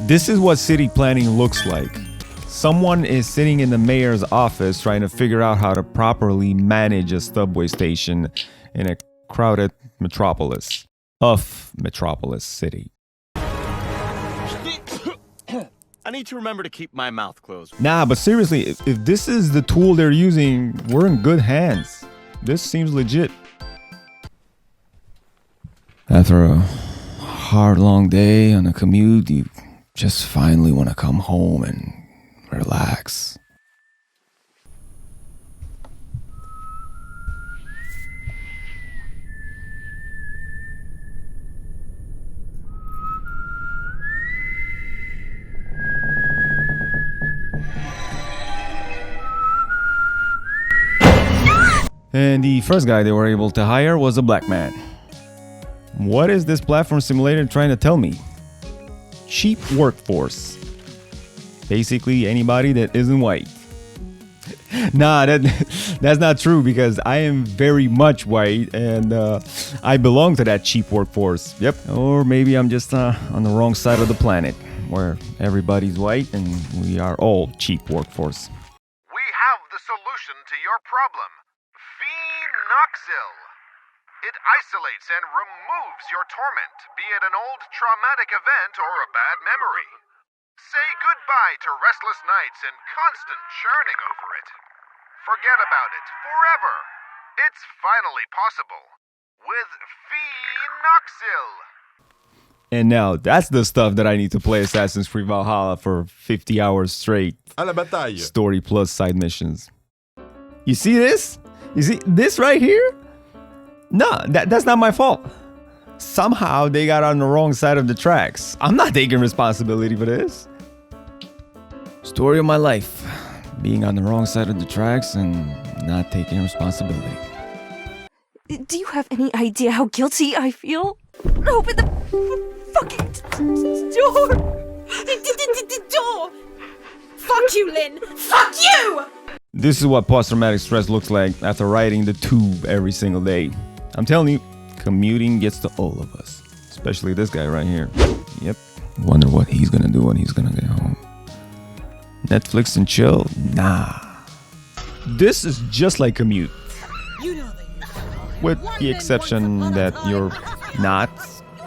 This is what city planning looks like. Someone is sitting in the mayor's office trying to figure out how to properly manage a subway station in a crowded metropolis city. I need to remember to keep my mouth closed. Nah, but seriously, if this is the tool they're using, we're in good hands. This seems legit. After a hard, long day on a commute, you just finally want to come home and relax. And the first guy they were able to hire was a black man. What is this platform simulator trying to tell me? Cheap workforce. Basically anybody that isn't white. Nah, that's not true because I am very much white and I belong to that cheap workforce. Yep. Or maybe I'm just on the wrong side of the planet where everybody's white and we are all cheap workforce. We have the solution to your problem. Phenoxyl. It isolates and removes your torment, be it an old traumatic event or a bad memory. Say goodbye to restless nights and constant churning over it. Forget about it forever. It's finally possible with Phenoxyl. And now that's the stuff that I need to play Assassin's Creed Valhalla for 50 hours straight. À la bataille. Story plus side missions. You see this? You see this right here? No, that's not my fault. Somehow they got on the wrong side of the tracks. I'm not taking responsibility for this. Story of my life. Being on the wrong side of the tracks and not taking responsibility. Do you have any idea how guilty I feel? Open the fucking door! The door! Fuck you, Lynn! Fuck you! This is what post-traumatic stress looks like after riding the tube every single day. I'm telling you, commuting gets to all of us. Especially this guy right here. Yep. Wonder what he's gonna do when he's gonna get home. Netflix and chill? Nah. This is just like Commute. With the exception that you're not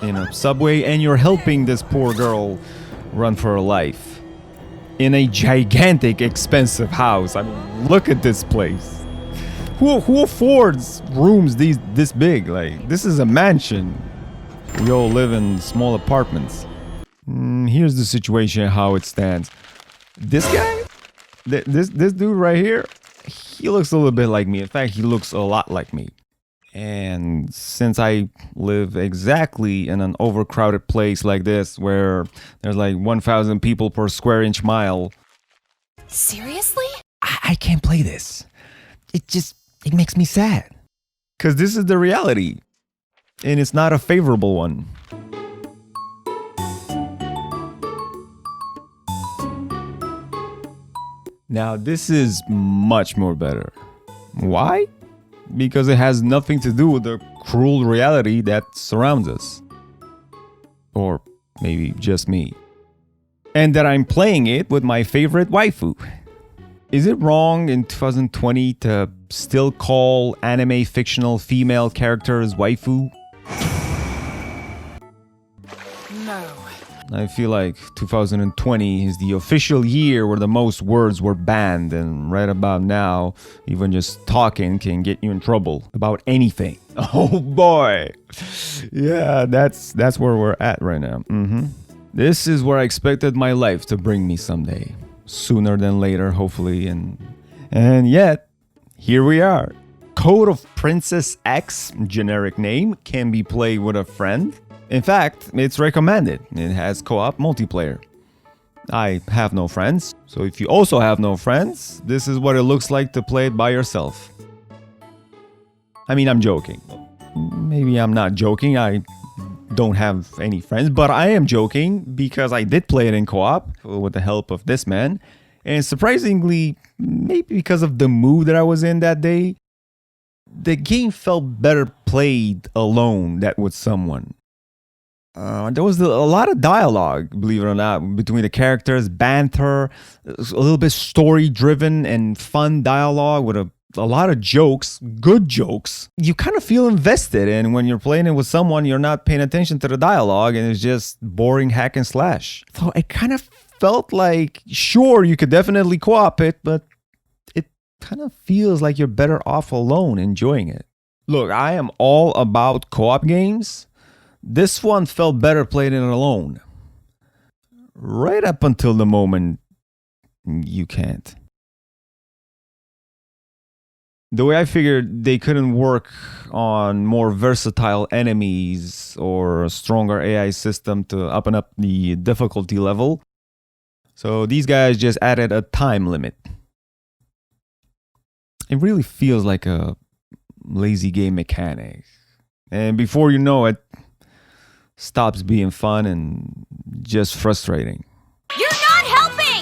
in a subway and you're helping this poor girl run for her life. In a gigantic, expensive house. I mean, look at this place. Who affords rooms this big? Like, this is a mansion. We all live in small apartments. Here's the situation, how it stands. This guy, this dude right here, he looks a little bit like me. In fact, he looks a lot like me. And since I live exactly in an overcrowded place like this, where there's like 1,000 people per square inch mile. Seriously? I can't play this. It makes me sad. Because this is the reality. And it's not a favorable one. Now, this is much more better. Why? Because it has nothing to do with the cruel reality that surrounds us. Or maybe just me. And that I'm playing it with my favorite waifu. Is it wrong in 2020 to still call anime fictional female characters waifu? No. I feel like 2020 is the official year where the most words were banned, and right about now, even just talking can get you in trouble about anything. Oh boy. Yeah, that's where we're at right now. This is where I expected my life to bring me someday. Sooner than later, hopefully, and yet, here we are. Code of Princess EX, generic name, can be played with a friend. In fact, it's recommended. It has co-op multiplayer. I have no friends, so if you also have no friends, this is what it looks like to play it by yourself. I mean, I'm joking. Maybe I'm not joking, I don't have any friends, but I am joking because I did play it in co-op with the help of this man. And surprisingly, maybe because of the mood that I was in that day, the game felt better played alone than with someone. There was a lot of dialogue, believe it or not, between the characters, banter, a little bit story driven and fun dialogue with a lot of jokes, good jokes. You kind of feel invested, and when you're playing it with someone, you're not paying attention to the dialogue, and it's just boring hack and slash. So I kind of felt like, sure, you could definitely co-op it, but it kind of feels like you're better off alone enjoying it. Look, I am all about co-op games. This one felt better played in alone. Right up until the moment you can't. The way I figured they couldn't work on more versatile enemies or a stronger AI system to up and up the difficulty level. So these guys just added a time limit. It really feels like a lazy game mechanic. And before you know it, stops being fun and just frustrating.